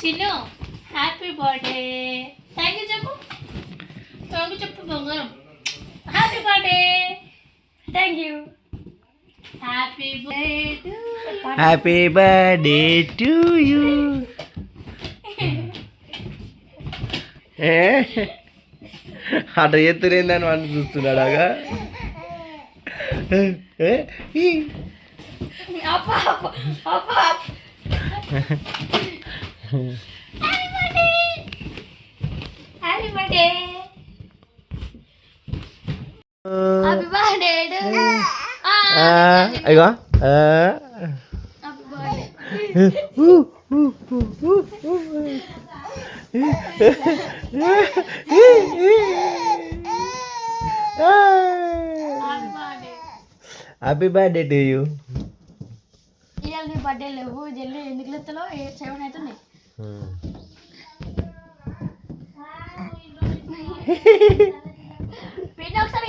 Chinnu happy birthday thank you చెప్పు thank you చెప్పు బంగారం happy birthday thank you happy birthday to happy birthday to you అటు ఎత్తులేందని వాడిని చూస్తున్నాడు అగా అప్పా అప్పా హ్యాపీ బర్త్డే హ్యాపీ బర్త్డే అయ్యో happy birthday happy birthday to you ఇవాళ నీ బర్త్డే లేవు జల్లి ఎందుకు లెత్తలో 7 అవుతుంది పిన్ ఒకసారి